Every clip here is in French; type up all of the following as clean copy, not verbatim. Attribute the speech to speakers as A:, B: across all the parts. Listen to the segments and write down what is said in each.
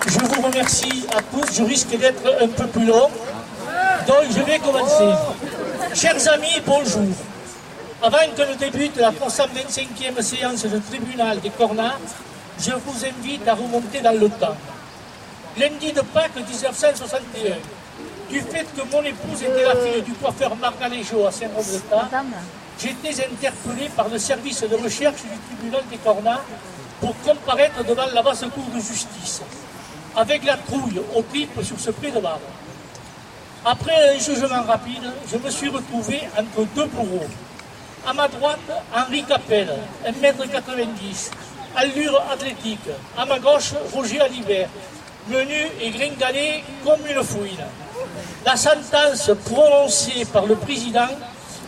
A: Je vous remercie à tous. Je risque d'être un peu plus long. Donc je vais commencer. Chers amis, bonjour. Avant que ne débute la 325e séance du tribunal des Cornas, je vous invite à remonter dans le temps. Lundi de Pâques 1961, du fait que mon épouse était la fille du coiffeur Margaléjo à Saint-Roch-de-Tard, j'étais interpellé par le service de recherche du tribunal des Cornas pour comparaître devant la basse cour de justice, avec la trouille aux tripes sur ce pré de barbe. Après un jugement rapide, je me suis retrouvé entre deux bourreaux. À ma droite, Henri Capel, 1,90 m, allure athlétique. À ma gauche, Roger Alibert, menu et gringalé comme une fouine. La sentence prononcée par le président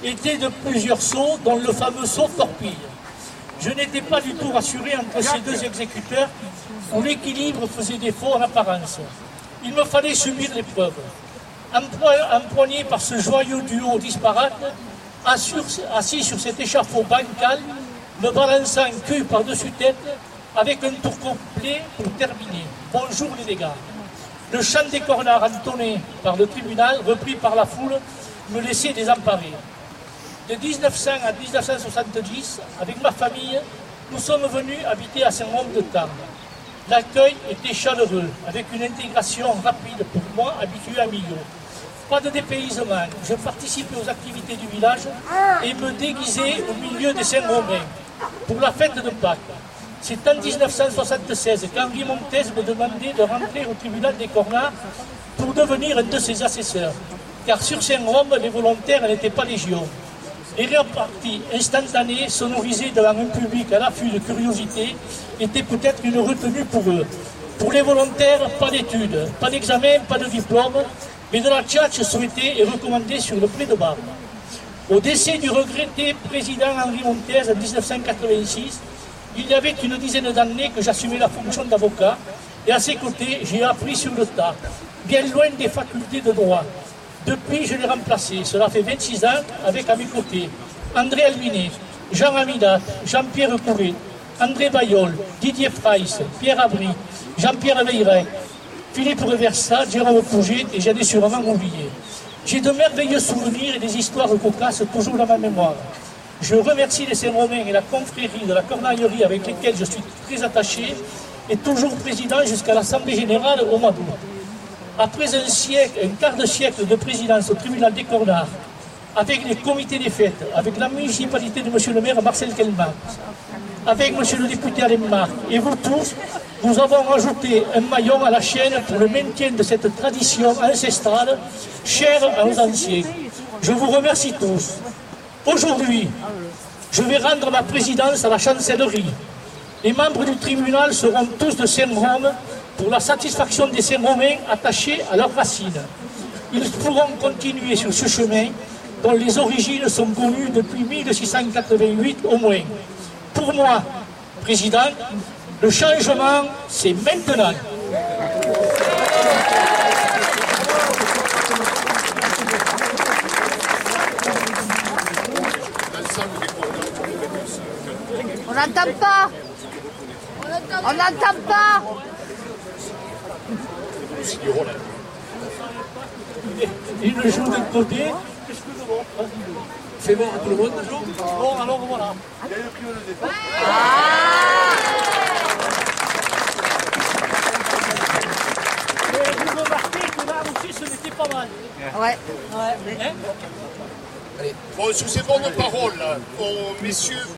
A: était de plusieurs sauts, dont le fameux saut torpille. Je n'étais pas du tout rassuré entre ces deux exécuteurs où l'équilibre faisait défaut en apparence. Il me fallait subir l'épreuve. Empoigné par ce joyeux duo disparate, assis sur cet échafaud bancal, me balançant cul par-dessus tête, avec un tour complet pour terminer. Bonjour les dégâts. Le chant des cornards entonné par le tribunal, repris par la foule, me laissait désemparé. De 1900 à 1970, avec ma famille, nous sommes venus habiter à Saint-Roch-de-Tard. L'accueil était chaleureux, avec une intégration rapide pour moi, habitué à Millau. Pas de dépaysement, je participais aux activités du village et me déguisais au milieu des Saint-Romains pour la fête de Pâques. C'est en 1976 qu'Henri Montez me demandait de rentrer au tribunal des Cornas pour devenir un de ses assesseurs, car sur Saint-Rome, les volontaires n'étaient pas légion. Les réparties instantanées, sonorisées devant un public à l'affût de curiosité, étaient peut-être une retenue pour eux. Pour les volontaires, pas d'études, pas d'examen, pas de diplôme, mais de la tchatche souhaitée et recommandée sur le pré de barbe. Au décès du regretté président Henri Montez en 1986, il y avait une dizaine d'années que j'assumais la fonction d'avocat, et à ses côtés, j'ai appris sur le tas, bien loin des facultés de droit. Depuis, je l'ai remplacé. Cela fait 26 ans avec à mes côtés André Alminet, Jean Amidat, Jean-Pierre Couret, André Bayol, Didier Price, Pierre Abry, Jean-Pierre Veilleret, Philippe Reversat, Jérôme Pouget et j'en ai sûrement oublié. J'ai de merveilleux souvenirs et des histoires cocasses toujours dans ma mémoire. Je remercie les Saint-Romains et la confrérie de la Cornaillerie avec lesquels je suis très attaché et toujours président jusqu'à l'Assemblée Générale au mois d'août. Après un quart de siècle de présidence au tribunal des Cornards, avec les comités des fêtes, avec la municipalité de M. le maire Marcel Kelman, avec M. le député Alain Marc et vous tous, nous avons rajouté un maillon à la chaîne pour le maintien de cette tradition ancestrale chère à nos anciens. Je vous remercie tous. Aujourd'hui, je vais rendre ma présidence à la chancellerie. Les membres du tribunal seront tous de Saint-Rome pour la satisfaction des Saint-Romains attachés à leurs racines. Ils pourront continuer sur ce chemin dont les origines sont connues depuis 1688 au moins. Pour moi, président, le changement, c'est maintenant.
B: On n'entend pas. On n'entend pas.
A: Il le joue d'un côté. C'est bon, tout le monde joue. Bon, alors voilà. Et vous remarquez que là aussi, ce n'était pas mal.
B: Ouais.
A: Hein?
C: Bon, sous ces bonnes paroles, messieurs.